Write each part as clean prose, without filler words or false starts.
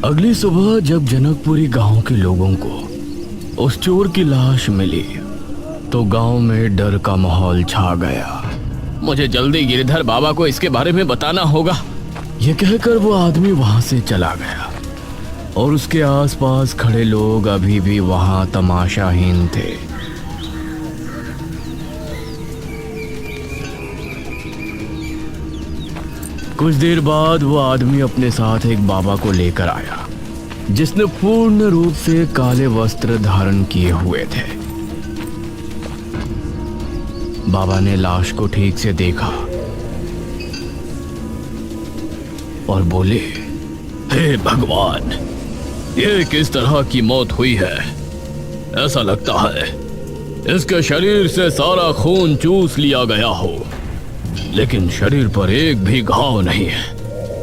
अगली सुबह जब जनकपुरी गांव के लोगों को उस चोर की लाश मिली तो गांव में डर का माहौल छा गया। मुझे जल्दी गिरधर बाबा को इसके बारे में बताना होगा। यह कहकर वो आदमी वहां से चला गया और उसके आसपास खड़े लोग अभी भी वहां तमाशाहीन थे। कुछ देर बाद वो आदमी अपने साथ एक बाबा को लेकर आया जिसने पूर्ण रूप से काले वस्त्र धारण किए हुए थे। बाबा ने लाश को ठीक से देखा और बोले, हे भगवान, ये किस तरह की मौत हुई है? ऐसा लगता है इसके शरीर से सारा खून चूस लिया गया हो, लेकिन शरीर पर एक भी घाव नहीं है।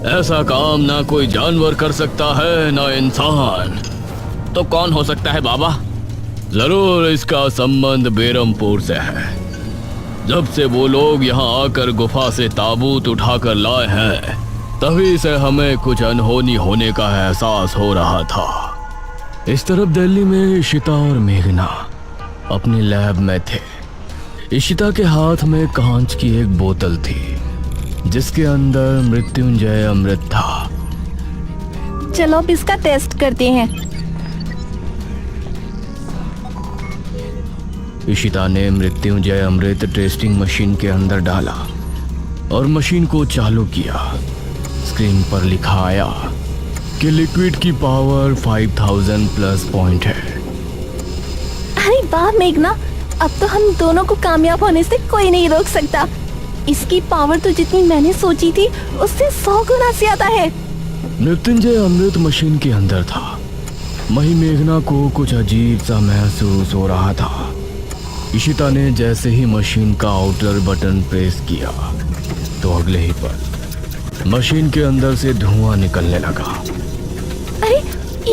ऐसा काम ना कोई जानवर कर सकता है ना इंसान। तो कौन हो सकता है बाबा? जरूर इसका संबंध बेरमपुर से है। जब से वो लोग यहाँ आकर गुफा से ताबूत उठाकर लाए हैं तभी से हमें कुछ अनहोनी होने का एहसास हो रहा था। इस तरफ दिल्ली में इशिता और मेघना अपनी लैब में थे। इशिता के हाथ में कांच की एक बोतल थी जिसके अंदर मृत्युंजय अमृत था। चलो अब इसका टेस्ट करते हैं। इशिता ने मृत्युंजय अमृत टेस्टिंग मशीन के अंदर डाला और मशीन को चालू किया। स्क्रीन पर लिखा आया कि लिक्विड की पावर 5000 प्लस पॉइंट है। अरे वाह मेघना, अब तो हम दोनों को कामयाब होने से कोई नहीं रोक सकता। इसकी पावर तो जितनी मैंने सोची थी उससे 100 गुना ज्यादा है। मृत्युंजय अमृत मशीन के अंदर था। वहीं मेघना को कुछ अजीब सा महसूस हो रहा था। इशिता ने जैसे ही मशीन का आउटर बटन प्रेस किया तो अगले ही पल मशीन के अंदर से धुआं निकलने लगा। अरे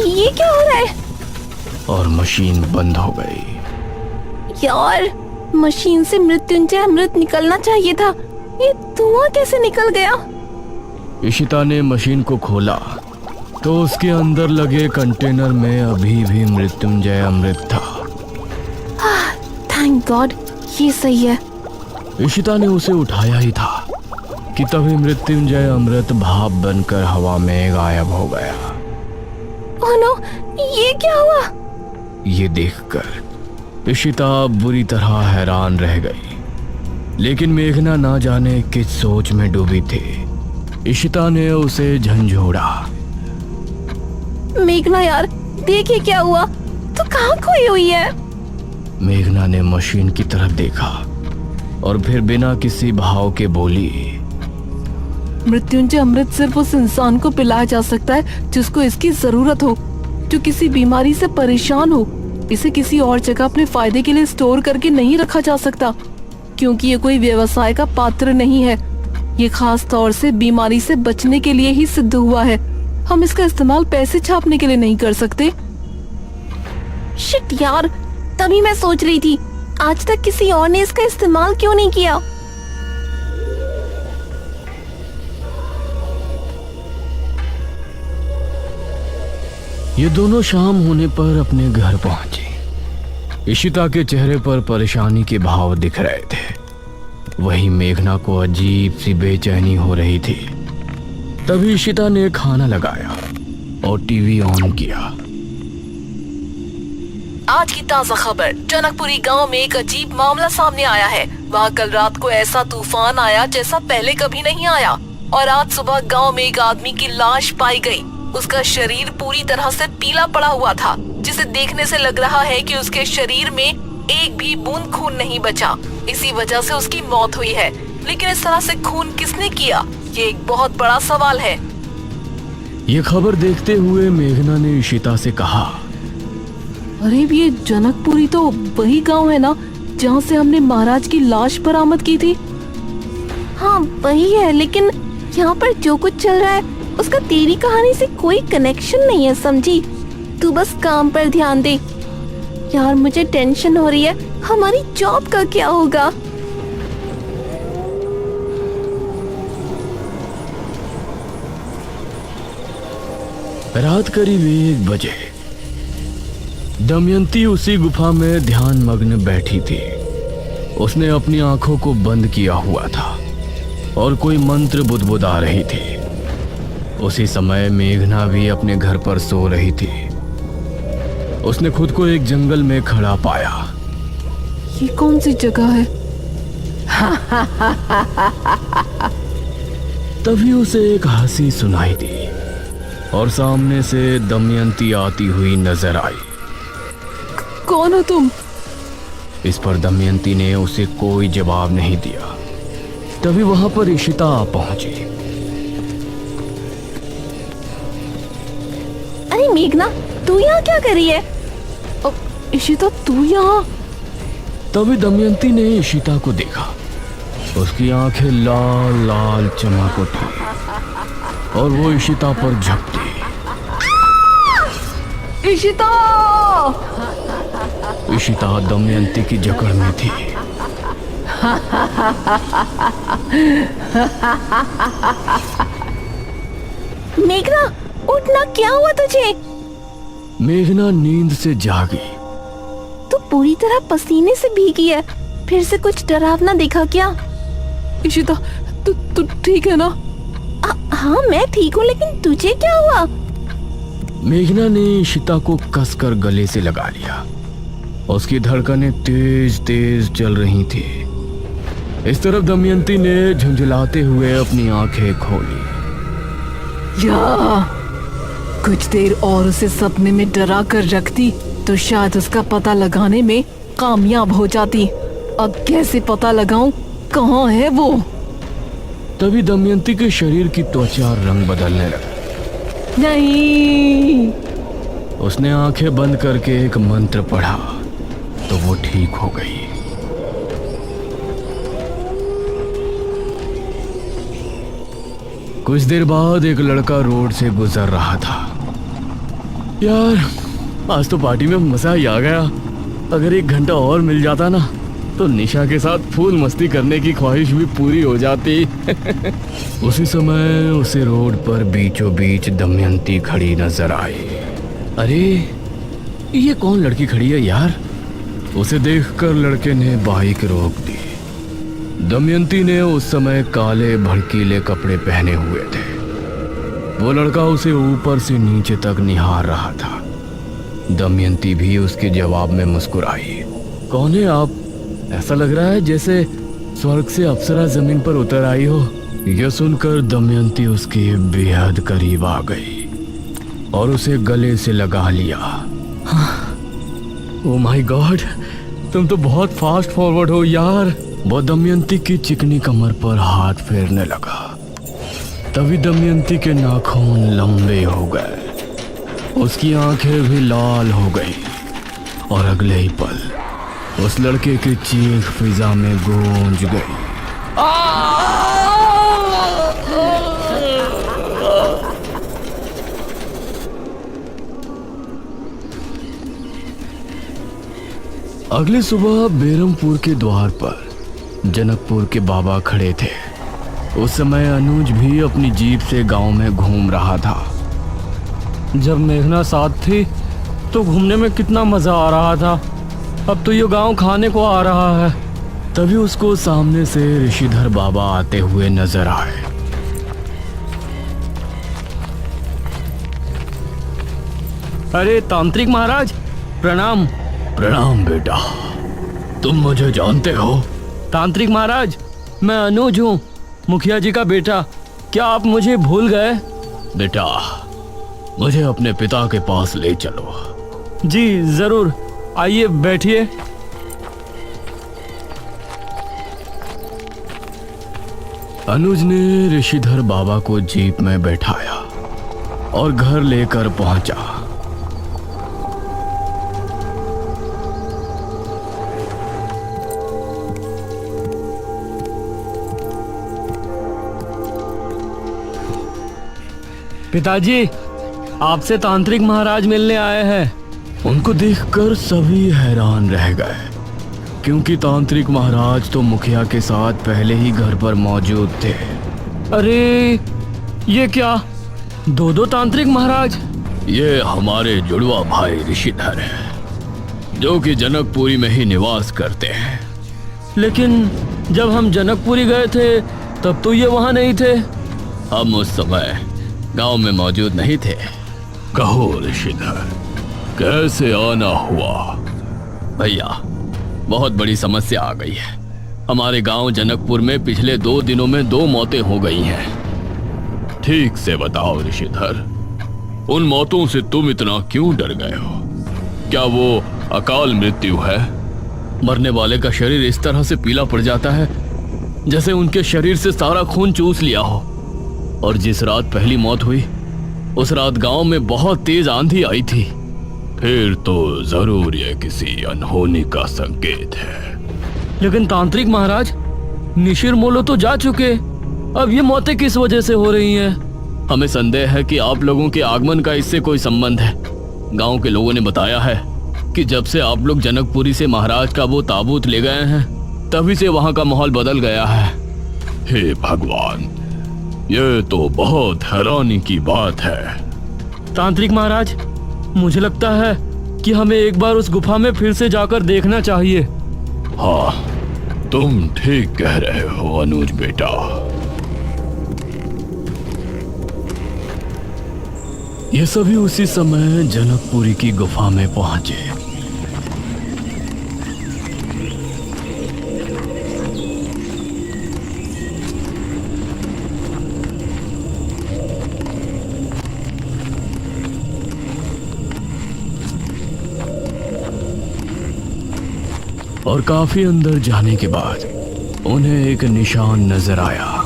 ये क्या हो रहा है? और मशीन बंद हो गई। यार, मशीन से मृत्युंजय अमृत निकलना चाहिए था। ये धुआं कैसे निकल गया? इशिता ने मशीन को खोला तो उसके अंदर लगे कंटेनर में अभी भी मृत्युंजय अमृत था। थैंक गॉड, ये सही है। इशिता ने उसे उठाया ही था कि तभी मृत्युंजय अमृत भाप बनकर हवा में गायब हो गया। ओह नो, ये क्या हुआ? ये देखकर इशिता बुरी तरह हैरान रह गई, लेकिन मेघना ना जाने किस सोच में डूबी थी। इशिता ने उसे झंझोड़ा। मेघना यार, देखिए क्या हुआ। तो कहाँ खोई हुई है? मेघना ने मशीन की तरफ देखा और फिर बिना किसी भाव के बोली, मृत्युंजय अमृत सिर्फ उस इंसान को पिलाया जा सकता है जिसको इसकी जरूरत हो, जो किसी बीमारी से परेशान हो। इसे किसी और जगह अपने फायदे के लिए स्टोर करके नहीं रखा जा सकता, क्योंकि ये कोई व्यवसाय का पात्र नहीं है। ये खास तौर से बीमारी से बचने के लिए ही सिद्ध हुआ है। हम इसका इस्तेमाल पैसे छापने के लिए नहीं कर सकते। शिट यार, तभी मैं सोच रही थी आज तक किसी और ने इसका इस्तेमाल क्यों नहीं किया। ये दोनों शाम होने पर अपने घर पहुंचे। इशिता के चेहरे पर परेशानी के भाव दिख रहे थे। वहीं मेघना को अजीब सी बेचैनी हो रही थी। तभी इशिता ने खाना लगाया और टीवी ऑन किया। आज की ताजा खबर, जनकपुरी गांव में एक अजीब मामला सामने आया है। वहां कल रात को ऐसा तूफान आया जैसा पहले कभी नहीं आया, और आज सुबह गांव में एक आदमी की लाश पाई गई। उसका शरीर पूरी तरह से पीला पड़ा हुआ था, जिसे देखने से लग रहा है कि उसके शरीर में एक भी बूंद खून नहीं बचा। इसी वजह से उसकी मौत हुई है। लेकिन इस तरह से खून किसने किया, ये एक बहुत बड़ा सवाल है। ये खबर देखते हुए मेघना ने इशिता से कहा, अरे ये जनकपुरी तो वही गांव है ना जहाँ से हमने महाराज की लाश बरामद की थी। हाँ वही है, लेकिन यहाँ पर जो कुछ चल रहा है उसका तेरी कहानी से कोई कनेक्शन नहीं है, समझी? तू बस काम पर ध्यान दे। यार मुझे टेंशन हो रही है, हमारी जॉब का क्या होगा? रात करीब 1 बजे दमयंती उसी गुफा में ध्यान मग्न बैठी थी। उसने अपनी आंखों को बंद किया हुआ था और कोई मंत्र बुदबुदा रही थी। उसी समय मेघना भी अपने घर पर सो रही थी। उसने खुद को एक जंगल में खड़ा पाया। ये कौन सी जगह है? तभी उसे एक हंसी सुनाई दी और सामने से दमयंती आती हुई नजर आई। कौन हो तुम? इस पर दमयंती ने उसे कोई जवाब नहीं दिया। तभी वहां पर इशिता आ पहुंची। अरे मेघना, तू यहाँ क्या कर रही है? इशिता, तू यहाँ? तभी दमयंती ने इशिता को देखा। उसकी आंखें लाल लाल चमक उठी और वो इशिता पर झपटी। इशिता! इशिता दमयंती की जकड़ में थी। मेघना, उठना, क्या हुआ तुझे? मेघना नींद से जागी। तू पूरी तरह पसीने से भीगी है। फिर से कुछ डरावना देखा क्या? इशिता, तू ठीक है ना? हाँ, मैं ठीक हूँ, लेकिन तुझे क्या हुआ? मेघना ने इशिता को कसकर गले से लगा लिया। उसकी धड़कनें तेज तेज चल रही थी। इस तरफ दमयंती ने झुंझलाते हुए अपनी आंखें खोली। या कुछ देर और उसे सपने में डरा कर रखती तो शायद उसका पता लगाने में कामयाब हो जाती। अब कैसे पता लगाऊं कहाँ है वो? तभी दमयंती के शरीर की त्वचा रंग बदलने लगी। नहीं। उसने आंखें बंद करके एक मंत्र पढ़ा तो वो ठीक हो गई। कुछ देर बाद एक लड़का रोड से गुजर रहा था। यार, आज तो पार्टी में मजा ही आ गया। अगर 1 घंटा और मिल जाता ना तो निशा के साथ फूल मस्ती करने की ख्वाहिश भी पूरी हो जाती। उसी समय उसे रोड पर बीचों बीच दमयंती खड़ी नजर आई। अरे, ये कौन लड़की खड़ी है यार? उसे देखकर लड़के ने बाइक रोक दी। दमयंती ने उस समय काले भड़कीले कपड़े पहने हुए थे। वो लड़का उसे ऊपर से नीचे तक निहार रहा था। दमयंती भी उसके जवाब में मुस्कुराई। कौन है आप? ऐसा लग रहा है जैसे स्वर्ग से अप्सरा जमीन पर उतर आई हो। यह सुनकर दमयंती उसके बेहद करीब आ गई और उसे गले से लगा लिया। ओह माय गॉड, तुम तो बहुत फास्ट फॉरवर्ड हो यार। वो दमयंती की चिकनी कमर पर हाथ फेरने लगा। तभी दमयंती के नाखून लंबे हो गए, उसकी आंखें भी लाल हो गई और अगले ही पल उस लड़के की चीख फिजा में गूंज गई। अगली सुबह बेरमपुर के द्वार पर जनकपुर के बाबा खड़े थे। उस समय अनुज भी अपनी जीप से गांव में घूम रहा था। जब मेघना साथ थी तो घूमने में कितना मजा आ रहा था। अब तो ये गांव खाने को आ रहा है। तभी उसको सामने से ऋषिधर बाबा आते हुए नजर आए। अरे तांत्रिक महाराज, प्रणाम। प्रणाम बेटा, तुम मुझे जानते हो? तांत्रिक महाराज, मैं अनुज हूँ, मुखिया जी का बेटा। क्या आप मुझे भूल गए? बेटा, मुझे अपने पिता के पास ले चलो। जी जरूर, आइए बैठिए। अनुज ने ऋषिधर बाबा को जीप में बैठाया और घर लेकर पहुंचा। पिताजी, आपसे तांत्रिक महाराज मिलने आए हैं। उनको देखकर सभी हैरान रह गए, क्योंकि तांत्रिक महाराज तो मुखिया के साथ पहले ही घर पर मौजूद थे। अरे ये क्या, दो तांत्रिक महाराज? ये हमारे जुड़वा भाई ऋषिधर है, जो कि जनकपुरी में ही निवास करते हैं। लेकिन जब हम जनकपुरी गए थे तब तो ये वहाँ नहीं थे। हम उस समय गांव में मौजूद नहीं थे। कहो ऋषिधर, कैसे आना हुआ? भैया, बहुत बड़ी समस्या आ गई है। हमारे गांव जनकपुर में पिछले 2 दिनों में 2 मौतें हो गई हैं। ठीक से बताओ ऋषिधर, उन मौतों से तुम इतना क्यों डर गए हो? क्या वो अकाल मृत्यु है? मरने वाले का शरीर इस तरह से पीला पड़ जाता है जैसे उनके शरीर से सारा खून चूस लिया हो। और जिस रात पहली मौत हुई, उस रात गांव में बहुत तेज आंधी आई थी। फिर तो जरूर ये किसी अनहोनी का संकेत है। लेकिन तांत्रिक महाराज, निशिर मोलो तो जा चुके, अब ये मौतें किस वजह से हो रही हैं? हमें संदेह है कि आप लोगों के आगमन का इससे कोई संबंध है। गांव के लोगों ने बताया है कि जब से आप लोग जनकपुरी से महाराज का वो ताबूत ले गए हैं, तभी से वहां का माहौल बदल गया है। हे भगवान, ये तो बहुत हैरानी की बात है। तांत्रिक महाराज, मुझे लगता है कि हमें एक बार उस गुफा में फिर से जाकर देखना चाहिए। हाँ, तुम ठीक कह रहे हो अनुज बेटा। ये सभी उसी समय जनकपुरी की गुफा में पहुंचे। और काफी अंदर जाने के बाद उन्हें एक निशान नजर आया।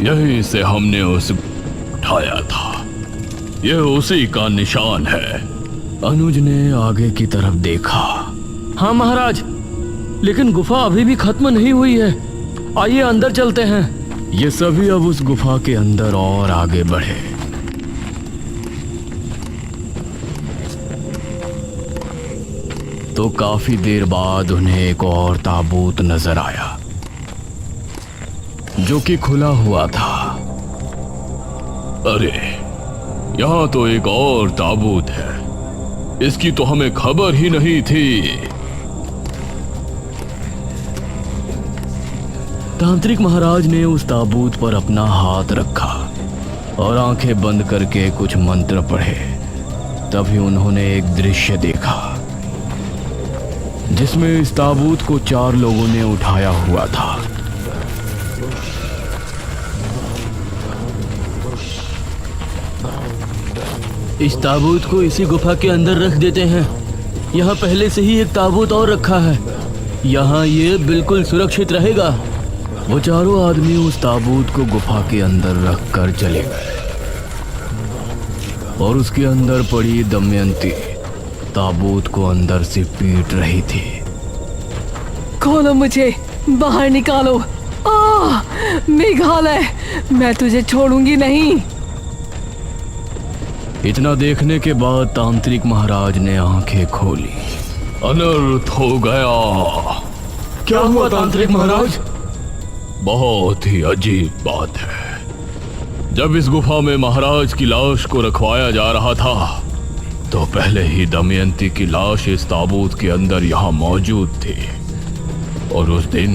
यहीं से हमने उसे उठाया था। यह उसी का निशान है। अनुज ने आगे की तरफ देखा। हाँ महाराज, लेकिन गुफा अभी भी खत्म नहीं हुई है। आइए अंदर चलते हैं। ये सभी अब उस गुफा के अंदर और आगे बढ़े। तो काफी देर बाद उन्हें एक और ताबूत नजर आया, जो कि खुला हुआ था। अरे, यहाँ तो एक और ताबूत है। इसकी तो हमें खबर ही नहीं थी। तांत्रिक महाराज ने उस ताबूत पर अपना हाथ रखा और आंखें बंद करके कुछ मंत्र पढ़े। तभी उन्होंने एक दृश्य देखा जिसमें इस ताबूत को 4 लोगों ने उठाया हुआ था। इस ताबूत को इसी गुफा के अंदर रख देते हैं। यहाँ पहले से ही एक ताबूत और रखा है। यहाँ ये बिल्कुल सुरक्षित रहेगा। वो चारों आदमी उस ताबूत को गुफा के अंदर रख कर चले गए और उसके अंदर पड़ी दमयंती ताबूत को अंदर से पीट रही थी। खोलो मुझे, बाहर निकालो। मेघालय, मैं तुझे छोड़ूंगी नहीं। इतना देखने के बाद तांत्रिक महाराज ने आंखें खोली। अनर्थ हो गया। क्या हुआ तांत्रिक महाराज? बहुत ही अजीब बात है। जब इस गुफा में महाराज की लाश को रखवाया जा रहा था, तो पहले ही दमयंती की लाश इस ताबूत के अंदर यहाँ मौजूद थी। और उस दिन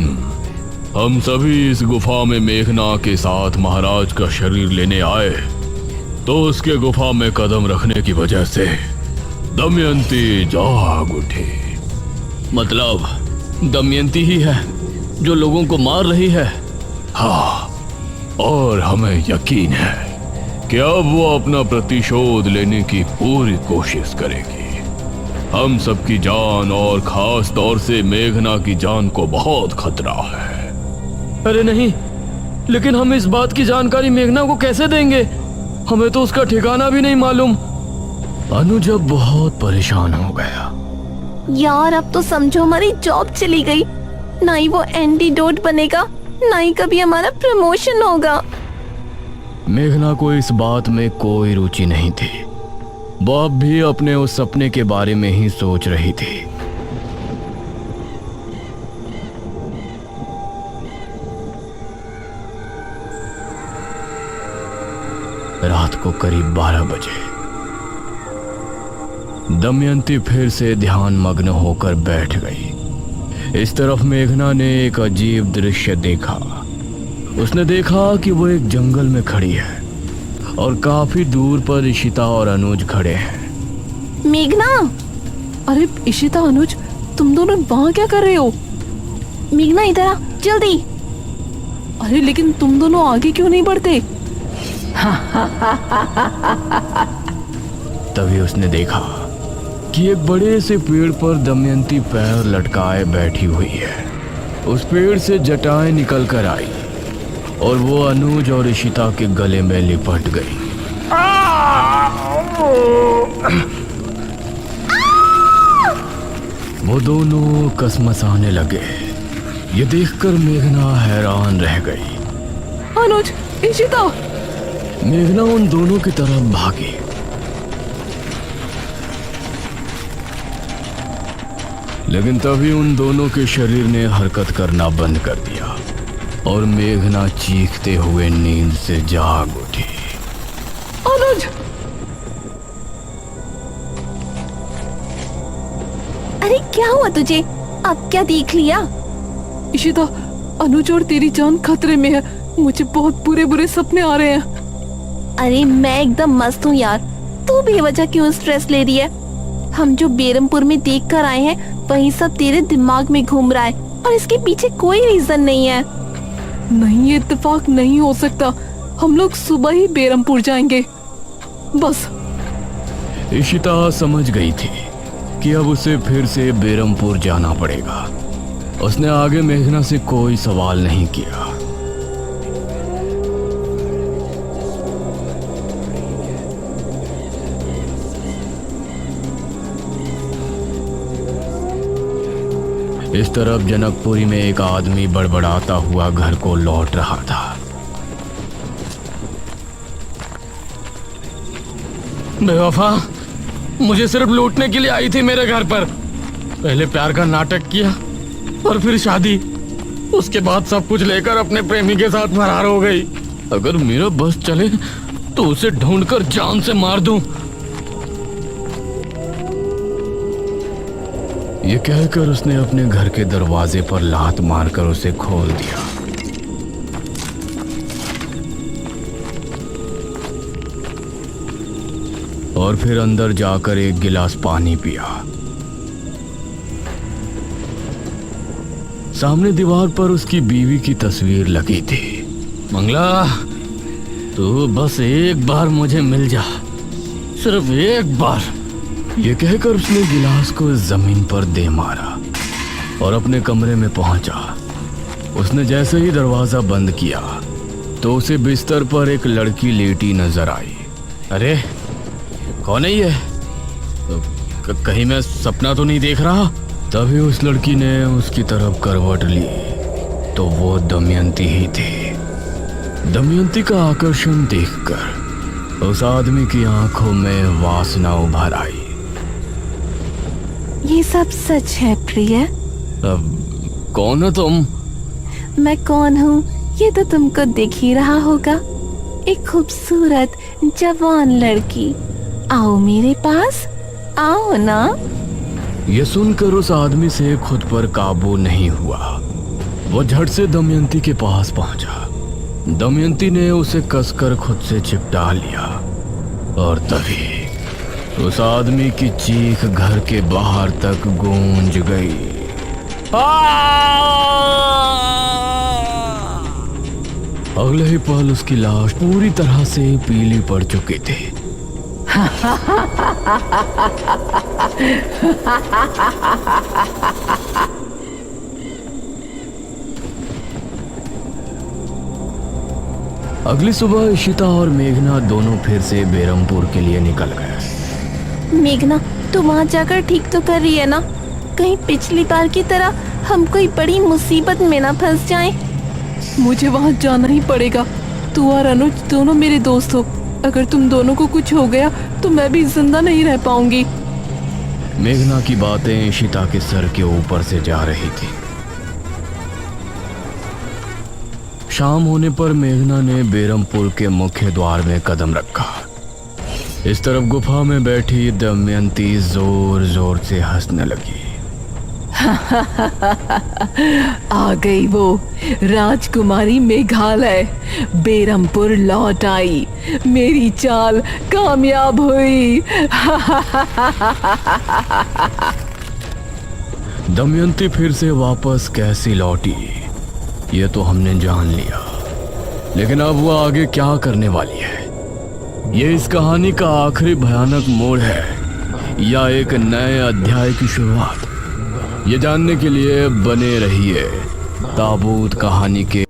हम सभी इस गुफा में मेघना के साथ महाराज का शरीर लेने आए, तो उसके गुफा में कदम रखने की वजह से दमयंती जाग उठी। मतलब दमयंती ही है जो लोगों को मार रही है। हाँ, और हमें यकीन है कि अब वो अपना प्रतिशोध लेने की पूरी कोशिश करेगी। हम सबकी जान और खास तौर से मेघना की जान को बहुत खतरा है। अरे नहीं, लेकिन हम इस बात की जानकारी मेघना को कैसे देंगे? हमें तो उसका ठिकाना भी नहीं मालूम। अनुज अब बहुत परेशान हो गया। यार, अब तो समझो हमारी जॉब चली गई। ना ही वो एंटीडोट बनेगा, ना ही कभी हमारा प्रमोशन होगा। मेघना को इस बात में कोई रुचि नहीं थी। वो अब भी अपने उस सपने के बारे में ही सोच रही थी। रात को करीब 12 बजे दमयंती फिर से ध्यान मग्न होकर बैठ गई। इस तरफ मेघना ने एक अजीब दृश्य देखा। उसने देखा कि वो एक जंगल में खड़ी है और काफी दूर पर इशिता और अनुज खड़े हैं। मेघना, अरे इशिता, अनुज, तुम दोनों वहाँ क्या कर रहे हो? मेघना इधर आ जल्दी। अरे लेकिन तुम दोनों आगे क्यों नहीं बढ़ते? तभी उसने देखा कि एक बड़े से पेड़ पर दमयंती पैर लटकाए बैठी हुई है। उस पेड़ से जटाएं निकल कर आई और वो अनुज और इशिता के गले में लिपट गई। वो दोनों कसमसाने लगे। ये देखकर मेघना हैरान रह गई। अनुज, इशिता! मेघना उन दोनों की तरफ भागी। लेकिन तभी उन दोनों के शरीर ने हरकत करना बंद कर दिया और मेघना चीखते हुए नींद से जाग उठी। अनुज! अरे क्या हुआ तुझे? अब क्या देख लिया? इशिता, अनुज और तेरी जान खतरे में है। मुझे बहुत बुरे बुरे सपने आ रहे हैं। अरे मैं एकदम मस्त हूँ यार, तू बेवजह क्यों स्ट्रेस ले रही है? हम जो बेरमपुर में देख कर आए हैं वही सब तेरे दिमाग में घूम रहा है और इसके पीछे कोई रीजन नहीं है। नहीं, ये इत्तेफाक नहीं हो सकता। हम लोग सुबह ही बेरमपुर जाएंगे बस। इशिता समझ गई थी कि अब उसे फिर से बेरमपुर जाना पड़ेगा। उसने आगे मेघना से कोई सवाल नहीं किया। इस तरफ जनकपुरी में एक आदमी बड़बड़ाता हुआ घर को लौट रहा था। बेवफा, मुझे सिर्फ लूटने के लिए आई थी मेरे घर पर। पहले प्यार का नाटक किया और फिर शादी। उसके बाद सब कुछ लेकर अपने प्रेमी के साथ फरार हो गई। अगर मेरा बस चले तो उसे ढूंढकर जान से मार दूं। ये कहकर उसने अपने घर के दरवाजे पर लात मारकर उसे खोल दिया। और फिर अंदर जाकर एक गिलास पानी पिया। सामने दीवार पर उसकी बीवी की तस्वीर लगी थी। मंगला, तू बस एक बार मुझे मिल जा, सिर्फ एक बार। ये कहकर उसने गिलास को जमीन पर दे मारा और अपने कमरे में पहुंचा। उसने जैसे ही दरवाजा बंद किया तो उसे बिस्तर पर एक लड़की लेटी नजर आई। अरे कौन है ये? कहीं मैं सपना तो नहीं देख रहा? तभी उस लड़की ने उसकी तरफ करवट ली तो वो दमयंती ही थी। दमयंती का आकर्षण देखकर उस आदमी की आंखों में वासना उभर आई। ये सब सच है प्रिय? अब कौन हो तुम? मैं कौन हूँ ये तो तुमको दिख ही रहा होगा। एक खूबसूरत जवान लड़की। आओ मेरे पास, आओ ना। ये सुनकर उस आदमी से खुद पर काबू नहीं हुआ। वो झट से दमयंती के पास पहुंचा। दमयंती ने उसे कसकर खुद से चिपटा लिया और तभी उस आदमी की चीख घर के बाहर तक गूंज गई। अगले ही पल उसकी लाश पूरी तरह से पीली पड़ चुकी थी। अगली सुबह इशिता और मेघना दोनों फिर से बेरमपुर के लिए निकल गए। मेघना, तू वहाँ जाकर ठीक तो कर रही है ना? कहीं पिछली बार की तरह हम कोई बड़ी मुसीबत में ना फंस जाएं। मुझे वहाँ जाना ही पड़ेगा। तू और अनुज दोनों मेरे दोस्त हो। अगर तुम दोनों को कुछ हो गया तो मैं भी जिंदा नहीं रह पाऊंगी। मेघना की बातें इशिता के सर के ऊपर से जा रही थी। शाम होने पर मेघना ने बेरमपुर के मुख्य द्वार में कदम रखा। इस तरफ गुफा में बैठी दमयंती जोर जोर से हंसने लगी। आ गई वो राजकुमारी मेघालय, बेरमपुर लौट आई, मेरी चाल कामयाब हुई। दमयंती फिर से वापस कैसी लौटी ये तो हमने जान लिया, लेकिन अब वो आगे क्या करने वाली है? ये इस कहानी का आखिरी भयानक मोड़ है या एक नए अध्याय की शुरुआत? ये जानने के लिए बने रहिए ताबूत कहानी के